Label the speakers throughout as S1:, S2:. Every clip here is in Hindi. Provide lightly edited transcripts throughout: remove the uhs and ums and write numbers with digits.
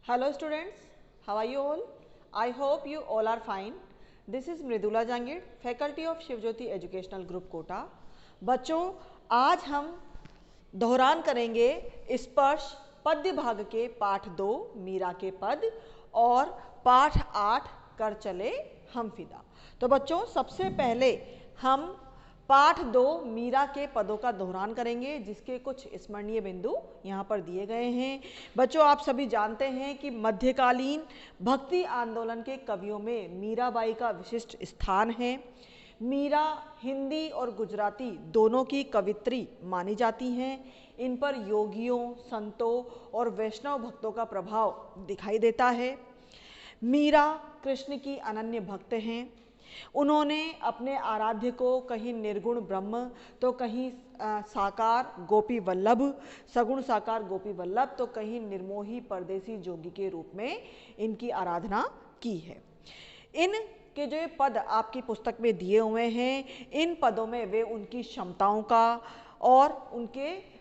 S1: Hello students, how are you all? I hope you all are fine. This is Mridula Jangid, faculty of Shivjyoti educational group Kota. बच्चों, आज हम दोहरान करेंगे स्पर्श पद्य भाग के पाठ 2 मीरा के पद और पाठ 8 कर चले हम फिदा। तो बच्चों, सबसे पहले हम पाठ 2 मीरा के पदों का दोहरान करेंगे, जिसके कुछ स्मरणीय बिंदु यहाँ पर दिए गए हैं। बच्चों, आप सभी जानते हैं कि मध्यकालीन भक्ति आंदोलन के कवियों में मीराबाई का विशिष्ट स्थान है। मीरा हिंदी और गुजराती दोनों की कवित्री मानी जाती हैं। इन पर योगियों, संतों और वैष्णव भक्तों का प्रभाव दिखाई देता है। मीरा कृष्ण की अनन्य भक्त हैं। उन्होंने अपने आराध्य को कहीं निर्गुण ब्रह्म तो कहीं साकार गोपी वल्लभ, सगुण साकार गोपी वल्लभ तो कहीं निर्मोही परदेसी जोगी के रूप में इनकी आराधना की है। इन के जो पद आपकी पुस्तक में दिए हुए हैं, इन पदों में वे उनकी क्षमताओं का और उनके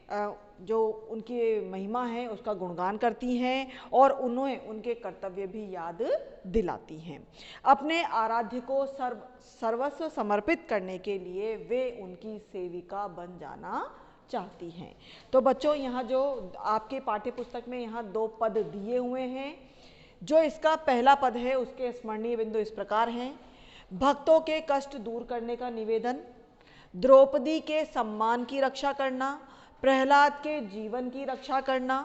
S1: जो उनकी महिमा है उसका गुणगान करती हैं और उन्हें उनके कर्तव्य भी याद दिलाती हैं। अपने आराध्य को सर्वस्व समर्पित करने के लिए वे उनकी सेविका बन जाना चाहती हैं। तो बच्चों, यहाँ जो आपके पाठ्य पुस्तक में यहाँ 2 पद दिए हुए हैं। जो इसका पहला पद है उसके स्मरणीय बिंदु इस प्रकार हैं: भक्तों के कष्ट दूर करने का निवेदन, द्रौपदी के सम्मान की रक्षा करना, प्रहलाद के जीवन की रक्षा करना,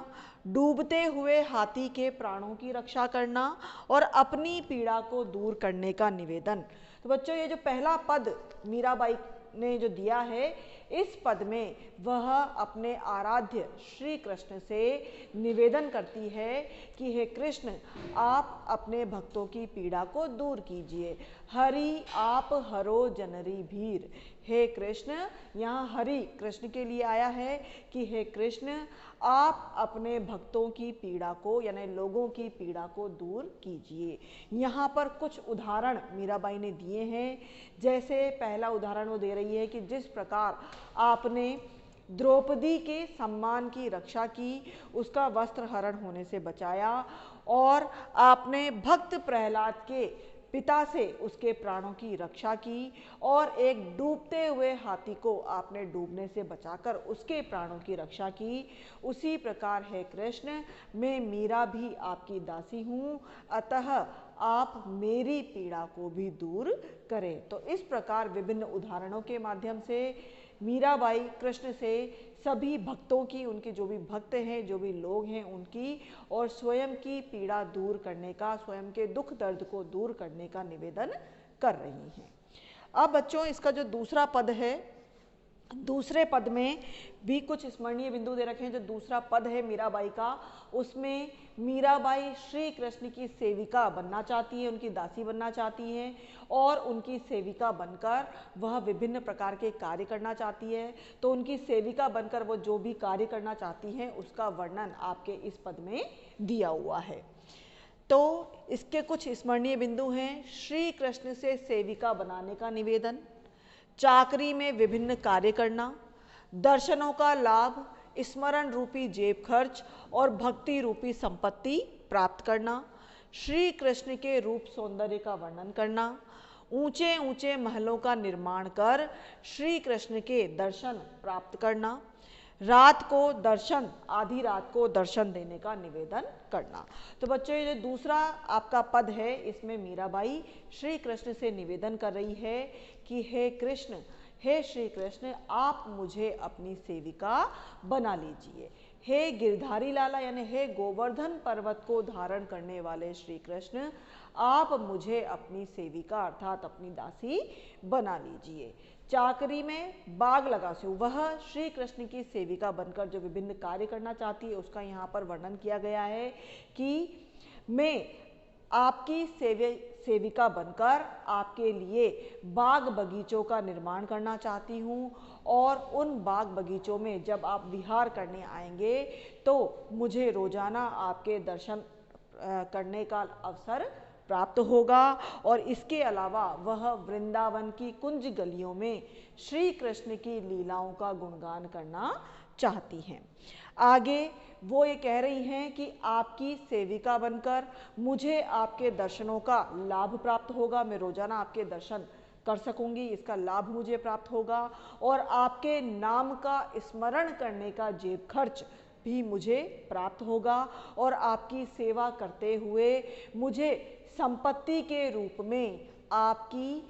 S1: डूबते हुए हाथी के प्राणों की रक्षा करना और अपनी पीड़ा को दूर करने का निवेदन। तो बच्चों, ये जो पहला पद मीराबाई ने जो दिया है, इस पद में वह अपने आराध्य श्री कृष्ण से निवेदन करती है कि हे कृष्ण, आप अपने भक्तों की पीड़ा को दूर कीजिए। हरि आप हरो जनरी भीर। हे कृष्ण, यहाँ हरि कृष्ण के लिए आया है कि हे कृष्ण, आप अपने भक्तों की पीड़ा को यानी लोगों की पीड़ा को दूर कीजिए। यहाँ पर कुछ उदाहरण मीराबाई ने दिए हैं। जैसे पहला उदाहरण वो दे रही है कि जिस प्रकार आपने द्रौपदी के सम्मान की रक्षा की, उसका वस्त्र हरण होने से बचाया और आपने भक्त प्रहलाद के पिता से उसके प्राणों की रक्षा की और एक डूबते हुए हाथी को आपने डूबने से बचाकर उसके प्राणों की रक्षा की। उसी प्रकार है कृष्ण, मैं मीरा भी आपकी दासी हूँ, अतः आप मेरी पीड़ा को भी दूर करें। तो इस प्रकार विभिन्न उदाहरणों के माध्यम से मीराबाई कृष्ण से सभी भक्तों की, उनके जो भी भक्त हैं, जो भी लोग हैं उनकी, और स्वयं की पीड़ा दूर करने का, स्वयं के दुख दर्द को दूर करने का निवेदन कर रही हैं। अब बच्चों, इसका जो दूसरा पद है, दूसरे पद में भी कुछ स्मरणीय बिंदु दे रखे हैं। जो दूसरा पद है मीराबाई का, उसमें मीराबाई श्री कृष्ण की सेविका बनना चाहती है, उनकी दासी बनना चाहती हैं और उनकी सेविका बनकर वह विभिन्न प्रकार के कार्य करना चाहती है। तो उनकी सेविका बनकर वो जो भी कार्य करना चाहती हैं उसका वर्णन आपके इस पद में दिया हुआ है। तो इसके कुछ स्मरणीय बिंदु हैं: श्री कृष्ण से सेविका बनाने का निवेदन, चाकरी में विभिन्न कार्य करना, दर्शनों का लाभ, स्मरण रूपी जेब खर्च और भक्ति रूपी संपत्ति प्राप्त करना, श्री कृष्ण के रूप सौंदर्य का वर्णन करना, ऊंचे ऊंचे महलों का निर्माण कर श्री कृष्ण के दर्शन प्राप्त करना, रात को दर्शन, आधी रात को दर्शन देने का निवेदन करना। तो बच्चों, ये जो दूसरा आपका पद है, इसमें मीराबाई श्री कृष्ण से निवेदन कर रही है कि हे कृष्ण, हे श्री कृष्ण, आप मुझे अपनी सेविका बना लीजिए। हे गिरधारी लाला यानी हे गोवर्धन पर्वत को धारण करने वाले श्री कृष्ण, आप मुझे अपनी सेविका अर्थात अपनी दासी बना लीजिए। चाकरी में बाग लगासु, वह श्री कृष्ण की सेविका बनकर जो विभिन्न कार्य करना चाहती है उसका यहाँ पर वर्णन किया गया है कि मैं आपकी सेविका बनकर आपके लिए बाग बगीचों का निर्माण करना चाहती हूँ और उन बाग बगीचों में जब आप विहार करने आएंगे तो मुझे रोजाना आपके दर्शन करने का अवसर प्राप्त होगा। और इसके अलावा वह वृंदावन की कुंज गलियों में श्री कृष्ण की लीलाओं का गुणगान करना चाहती हैं। आगे वो ये कह रही हैं कि आपकी सेविका बनकर मुझे आपके दर्शनों का लाभ प्राप्त होगा, मैं रोजाना आपके दर्शन कर सकूंगी, इसका लाभ मुझे प्राप्त होगा और आपके नाम का स्मरण करने का जेब खर्च भी मुझे प्राप्त होगा और आपकी सेवा करते हुए मुझे संपत्ति के रूप में आपकी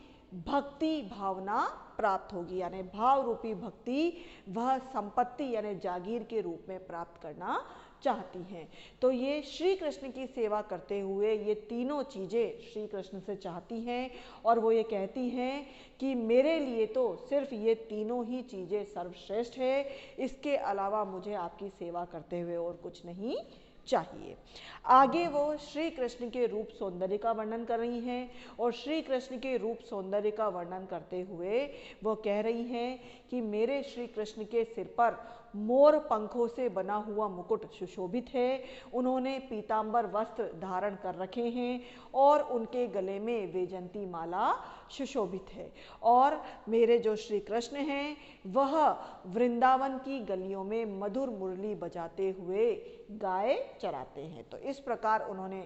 S1: भक्ति भावना प्राप्त होगी, यानी भाव रूपी भक्ति वह संपत्ति यानी जागीर के रूप में प्राप्त करना चाहती हैं। तो ये श्री कृष्ण की सेवा करते हुए ये तीनों चीज़ें श्री कृष्ण से चाहती हैं और वो ये कहती हैं कि मेरे लिए तो सिर्फ ये तीनों ही चीज़ें सर्वश्रेष्ठ है, इसके अलावा मुझे आपकी सेवा करते हुए और कुछ नहीं चाहिए। आगे वो श्री कृष्ण के रूप सौंदर्य का वर्णन कर रही हैं और श्री कृष्ण के रूप सौंदर्य का वर्णन करते हुए वो कह रही हैं कि मेरे श्री कृष्ण के सिर पर मोर पंखों से बना हुआ मुकुट सुशोभित है, उन्होंने पीतांबर वस्त्र धारण कर रखे हैं और उनके गले में वैजंती माला सुशोभित है और मेरे जो श्री कृष्ण हैं वह वृंदावन की गलियों में मधुर मुरली बजाते हुए गाय चराते हैं। तो इस प्रकार उन्होंने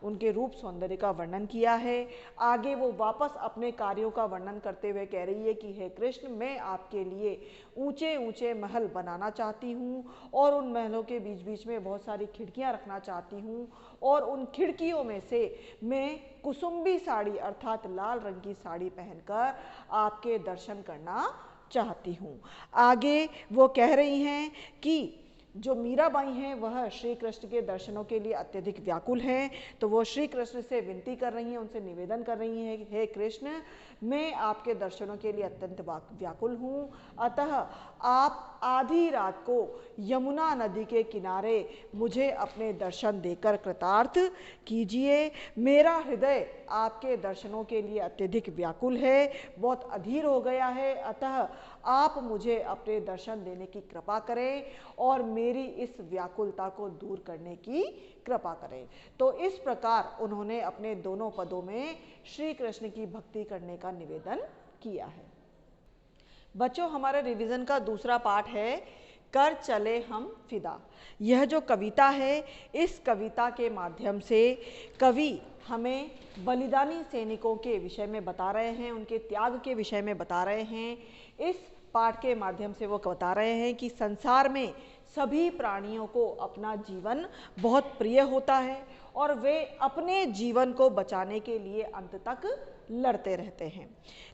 S1: उनके रूप सौंदर्य का वर्णन किया है। आगे वो वापस अपने कार्यों का वर्णन करते हुए कह रही है कि हे कृष्ण, मैं आपके लिए ऊंचे ऊंचे महल बनाना चाहती हूँ और उन महलों के बीच बीच में बहुत सारी खिड़कियाँ रखना चाहती हूँ और उन खिड़कियों में से मैं कुसुम्बी साड़ी अर्थात लाल रंग की साड़ी पहनकर आपके दर्शन करना चाहती हूँ। आगे वो कह रही हैं कि जो मीराबाई हैं वह श्री कृष्ण के दर्शनों के लिए अत्यधिक व्याकुल हैं, तो वो श्री कृष्ण से विनती कर रही हैं, उनसे निवेदन कर रही हैं कि हे कृष्ण, मैं आपके दर्शनों के लिए अत्यंत व्याकुल हूँ, अतः आप आधी रात को यमुना नदी के किनारे मुझे अपने दर्शन देकर कृतार्थ कीजिए। मेरा हृदय आपके दर्शनों के लिए अत्यधिक व्याकुल है, बहुत अधीर हो गया है, अतः आप मुझे अपने दर्शन देने की कृपा करें और मेरी इस व्याकुलता को दूर करने की कृपा करें। तो इस प्रकार उन्होंने अपने दोनों पदों में श्री कृष्ण की भक्ति करने का निवेदन किया है। बच्चों, हमारे रिवीजन का दूसरा पाठ है कर चले हम फिदा। यह जो कविता है, इस कविता के माध्यम से कवि हमें बलिदानी सैनिकों के विषय में बता रहे हैं, उनके त्याग के विषय में बता रहे हैं। इस पाठ के माध्यम से वो बता रहे हैं कि संसार में सभी प्राणियों को अपना जीवन बहुत प्रिय होता है और वे अपने जीवन को बचाने के लिए अंत तक लड़ते रहते हैं,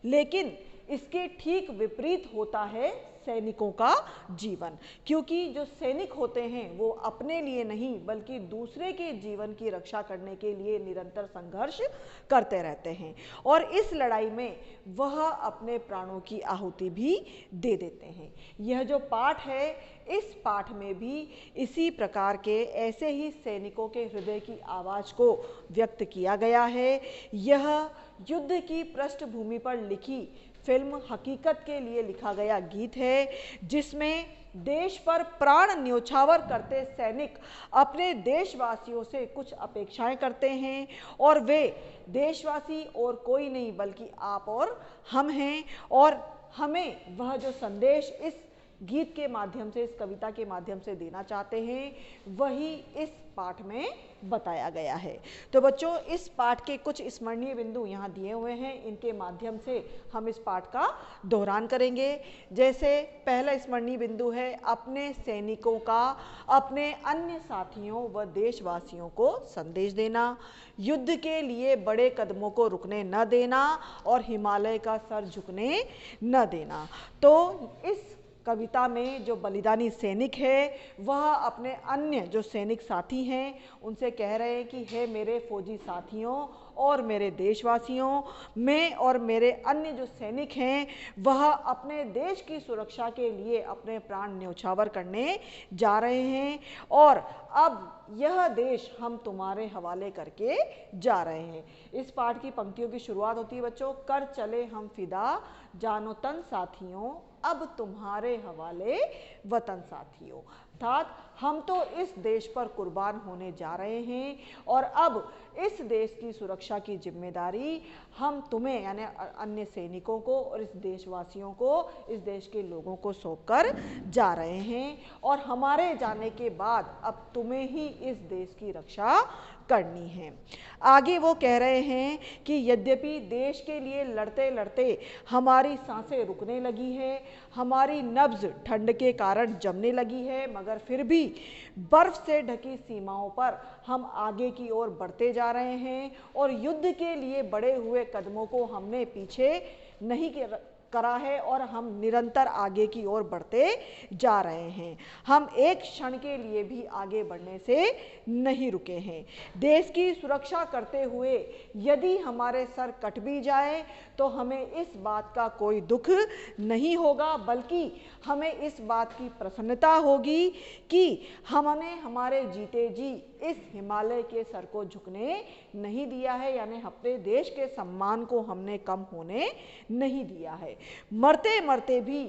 S1: लेकिन इसके ठीक विपरीत होता है सैनिकों का जीवन, क्योंकि जो सैनिक होते हैं वो अपने लिए नहीं बल्कि दूसरे के जीवन की रक्षा करने के लिए निरंतर संघर्ष करते रहते हैं और इस लड़ाई में वह अपने प्राणों की आहुति भी दे देते हैं। यह जो पाठ है, इस पाठ में भी इसी प्रकार के ऐसे ही सैनिकों के हृदय की आवाज़ को व्यक्त किया गया है। यह युद्ध की पृष्ठभूमि पर लिखी फिल्म हकीकत के लिए लिखा गया गीत है, जिसमें देश पर प्राण न्योछावर करते सैनिक अपने देशवासियों से कुछ अपेक्षाएं करते हैं और वे देशवासी और कोई नहीं बल्कि आप और हम हैं और हमें वह जो संदेश इस गीत के माध्यम से, इस कविता के माध्यम से देना चाहते हैं, वही इस पाठ में बताया गया है। तो बच्चों, इस पाठ के कुछ स्मरणीय बिंदु यहाँ दिए हुए हैं, इनके माध्यम से हम इस पाठ का दोहरान करेंगे। जैसे पहला स्मरणीय बिंदु है अपने सैनिकों का अपने अन्य साथियों व देशवासियों को संदेश देना, युद्ध के लिए बड़े कदमों को रुकने न देना और हिमालय का सर झुकने न देना। तो इस कविता में जो बलिदानी सैनिक है वह अपने अन्य जो सैनिक साथी हैं उनसे कह रहे हैं कि हे मेरे फौजी साथियों और मेरे देशवासियों, मैं और मेरे अन्य जो सैनिक हैं वह अपने देश की सुरक्षा के लिए अपने प्राण न्योछावर करने जा रहे हैं और अब यह देश हम तुम्हारे हवाले करके जा रहे हैं। इस पाठ की पंक्तियों की शुरुआत होती है बच्चों, कर चले हम फिदा जानो तन साथियों, अब तुम्हारे हवाले वतन साथियों। अर्थात हम तो इस देश पर कुर्बान होने जा रहे हैं और अब इस देश की सुरक्षा की जिम्मेदारी हम तुम्हें यानी अन्य सैनिकों को और इस देशवासियों को, इस देश के लोगों को सौंपकर जा रहे हैं और हमारे जाने के बाद अब तुम्हें ही इस देश की रक्षा करनी है। आगे वो कह रहे हैं कि यद्यपि देश के लिए लड़ते लड़ते हमारी सांसें रुकने लगी है, हमारी नब्ज ठंड के कारण जमने लगी है, मगर फिर भी बर्फ से ढकी सीमाओं पर हम आगे की ओर बढ़ते जा रहे हैं और युद्ध के लिए बढ़े हुए कदमों को हमने पीछे नहीं करा है और हम निरंतर आगे की ओर बढ़ते जा रहे हैं। हम एक क्षण के लिए भी आगे बढ़ने से नहीं रुके हैं। देश की सुरक्षा करते हुए यदि हमारे सर कट भी जाए तो हमें इस बात का कोई दुख नहीं होगा, बल्कि हमें इस बात की प्रसन्नता होगी कि हमने हमारे जीते जी इस हिमालय के सर को झुकने नहीं दिया है, यानी अपने देश के सम्मान को हमने कम होने नहीं दिया है। मरते मरते भी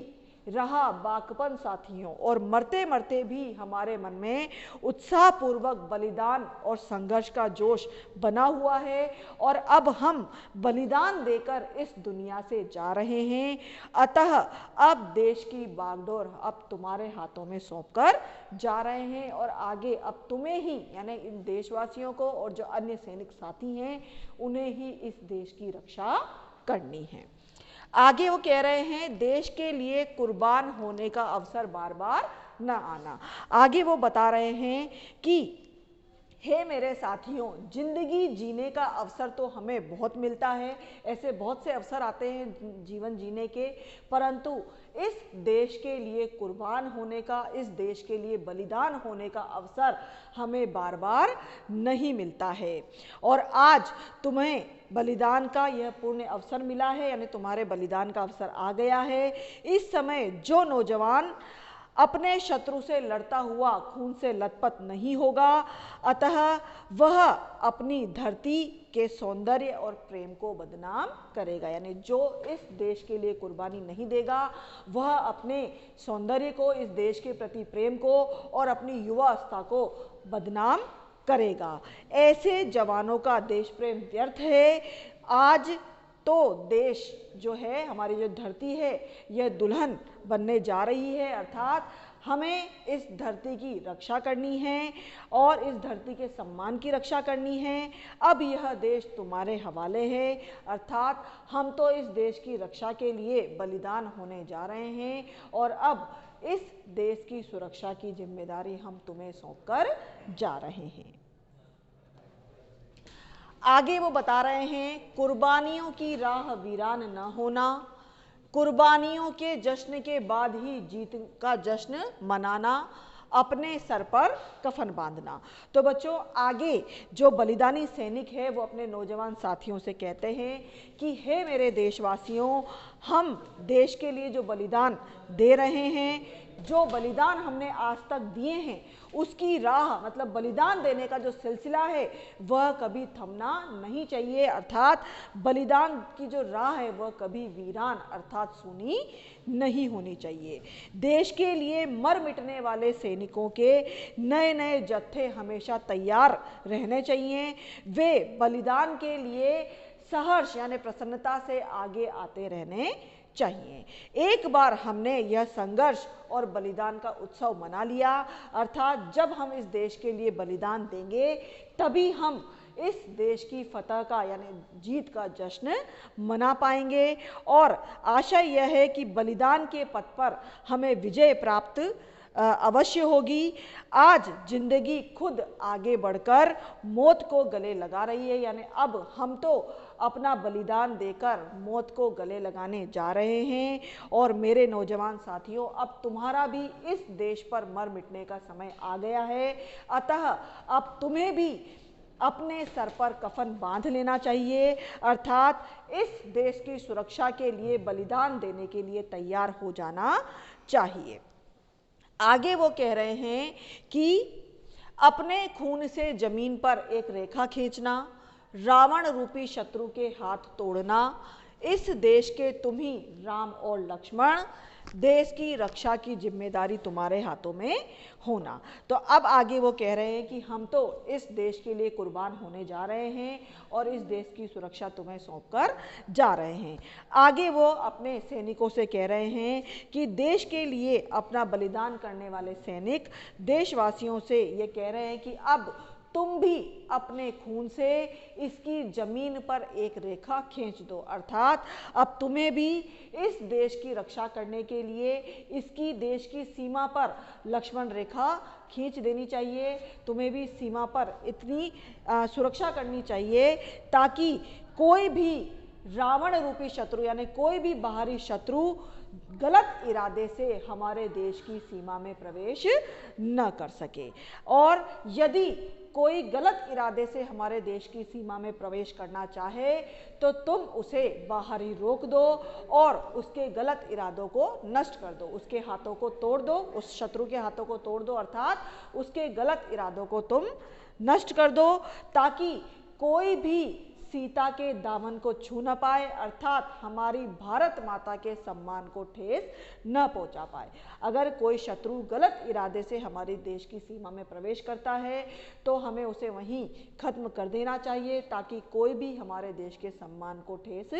S1: रहा बाकपन साथियों, और मरते मरते भी हमारे मन में उत्साहपूर्वक बलिदान और संघर्ष का जोश बना हुआ है और अब हम बलिदान देकर इस दुनिया से जा रहे हैं। अतः अब देश की बागडोर अब तुम्हारे हाथों में सौंपकर जा रहे हैं और आगे अब तुम्हें ही यानी इन देशवासियों को और जो अन्य सैनिक साथी हैं उन्हें ही इस देश की रक्षा करनी है। आगे वो कह रहे हैं देश के लिए कुर्बान होने का अवसर बार बार न आना। आगे वो बता रहे हैं कि हे मेरे साथियों, जिंदगी जीने का अवसर तो हमें बहुत मिलता है, ऐसे बहुत से अवसर आते हैं जीवन जीने के, परंतु इस देश के लिए कुर्बान होने का, इस देश के लिए बलिदान होने का अवसर हमें बार बार नहीं मिलता है। और आज तुम्हें बलिदान का यह पूर्ण अवसर मिला है, यानी तुम्हारे बलिदान का अवसर आ गया है। इस समय जो नौजवान अपने शत्रु से लड़ता हुआ खून से लथपथ नहीं होगा, अतः वह अपनी धरती के सौंदर्य और प्रेम को बदनाम करेगा। यानी जो इस देश के लिए कुर्बानी नहीं देगा वह अपने सौंदर्य को, इस देश के प्रति प्रेम को और अपनी युवावस्था को बदनाम करेगा। ऐसे जवानों का देश प्रेम व्यर्थ है। आज तो देश जो है, हमारी जो धरती है, यह दुल्हन बनने जा रही है, अर्थात हमें इस धरती की रक्षा करनी है और इस धरती के सम्मान की रक्षा करनी है। अब यह देश तुम्हारे हवाले है, अर्थात हम तो इस देश की रक्षा के लिए बलिदान होने जा रहे हैं और अब इस देश की सुरक्षा की जिम्मेदारी हम तुम्हें सौंपकर जा रहे हैं। आगे वो बता रहे हैं कुर्बानियों की राह वीरान न होना, कुर्बानियों के जश्न के बाद ही जीत का जश्न मनाना, अपने सर पर कफन बांधना। तो बच्चों, आगे जो बलिदानी सैनिक है वो अपने नौजवान साथियों से कहते हैं कि हे मेरे देशवासियों, हम देश के लिए जो बलिदान दे रहे हैं, जो बलिदान हमने आज तक दिए हैं, उसकी राह मतलब बलिदान देने का जो सिलसिला है वह कभी थमना नहीं चाहिए, अर्थात बलिदान की जो राह है वह कभी वीरान अर्थात सूनी नहीं होनी चाहिए। देश के लिए मर मिटने वाले सैनिकों के नए नए जत्थे हमेशा तैयार रहने चाहिए। वे बलिदान के लिए सहर्ष यानी प्रसन्नता से आगे आते रहने चाहिए। एक बार हमने यह संघर्ष और बलिदान का उत्सव मना लिया, अर्थात जब हम इस देश के लिए बलिदान देंगे तभी हम इस देश की फतह का यानी जीत का जश्न मना पाएंगे और आशा यह है कि बलिदान के पथ पर हमें विजय प्राप्त अवश्य होगी। आज जिंदगी खुद आगे बढ़कर मौत को गले लगा रही है, यानी अब हम तो अपना बलिदान देकर मौत को गले लगाने जा रहे हैं। और मेरे नौजवान साथियों, अब तुम्हारा भी इस देश पर मर मिटने का समय आ गया है, अतः अब तुम्हें भी अपने सर पर कफन बांध लेना चाहिए, अर्थात इस देश की सुरक्षा के लिए बलिदान देने के लिए तैयार हो जाना चाहिए। आगे वो कह रहे हैं कि अपने खून से जमीन पर एक रेखा खींचना, रावण रूपी शत्रु के हाथ तोड़ना, इस देश के तुम ही राम और लक्ष्मण, देश की रक्षा की जिम्मेदारी तुम्हारे हाथों में होना। तो अब आगे वो कह रहे हैं कि हम तो इस देश के लिए कुर्बान होने जा रहे हैं और इस देश की सुरक्षा तुम्हें सौंपकर जा रहे हैं। आगे वो अपने सैनिकों से कह रहे हैं कि देश के लिए अपना बलिदान करने वाले सैनिक देशवासियों से ये कह रहे हैं कि अब तुम भी अपने खून से इसकी जमीन पर एक रेखा खींच दो, अर्थात अब तुम्हें भी इस देश की रक्षा करने के लिए इसकी देश की सीमा पर लक्ष्मण रेखा खींच देनी चाहिए। तुम्हें भी सीमा पर इतनी सुरक्षा करनी चाहिए ताकि कोई भी रावण रूपी शत्रु यानी कोई भी बाहरी शत्रु गलत इरादे से हमारे देश की सीमा में प्रवेश न कर सके, और यदि कोई गलत इरादे से हमारे देश की सीमा में प्रवेश करना चाहे तो तुम उसे बाहर ही रोक दो और उसके गलत इरादों को नष्ट कर दो, उसके हाथों को तोड़ दो, उस शत्रु के हाथों को तोड़ दो, अर्थात उसके गलत इरादों को तुम नष्ट कर दो ताकि कोई भी सीता के दामन को छू न पाए, अर्थात हमारी भारत माता के सम्मान को ठेस न पहुंचा पाए। अगर कोई शत्रु गलत इरादे से हमारे देश की सीमा में प्रवेश करता है तो हमें उसे वहीं खत्म कर देना चाहिए ताकि कोई भी हमारे देश के सम्मान को ठेस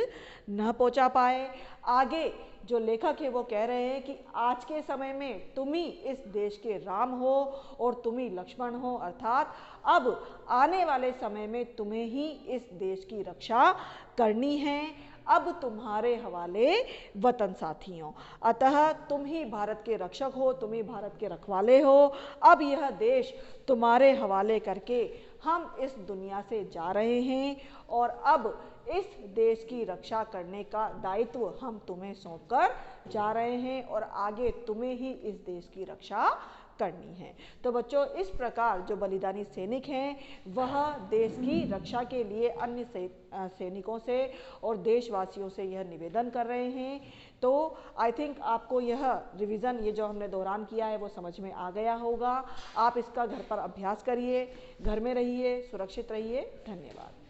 S1: न पहुंचा पाए। आगे जो लेखक है वो कह रहे हैं कि आज के समय में तुम ही इस देश के राम हो और तुम ही लक्ष्मण हो, अर्थात अब आने वाले समय में तुम्हें ही इस देश की रक्षा करनी है। अब तुम्हारे हवाले वतन साथियों, अतः तुम ही भारत के रक्षक हो, तुम ही भारत के रखवाले हो। अब यह देश तुम्हारे हवाले करके हम इस दुनिया से जा रहे हैं और अब इस देश की रक्षा करने का दायित्व हम तुम्हें सौंपकर जा रहे हैं और आगे तुम्हें ही इस देश की रक्षा करनी है। तो बच्चों, इस प्रकार जो बलिदानी सैनिक हैं वह देश की रक्षा के लिए अन्य सैनिकों से और देशवासियों से यह निवेदन कर रहे हैं। तो आई थिंक आपको यह रिवीजन, ये जो हमने दौरान किया है वो समझ में आ गया होगा। आप इसका घर पर अभ्यास करिए, घर में रहिए, सुरक्षित रहिए। धन्यवाद।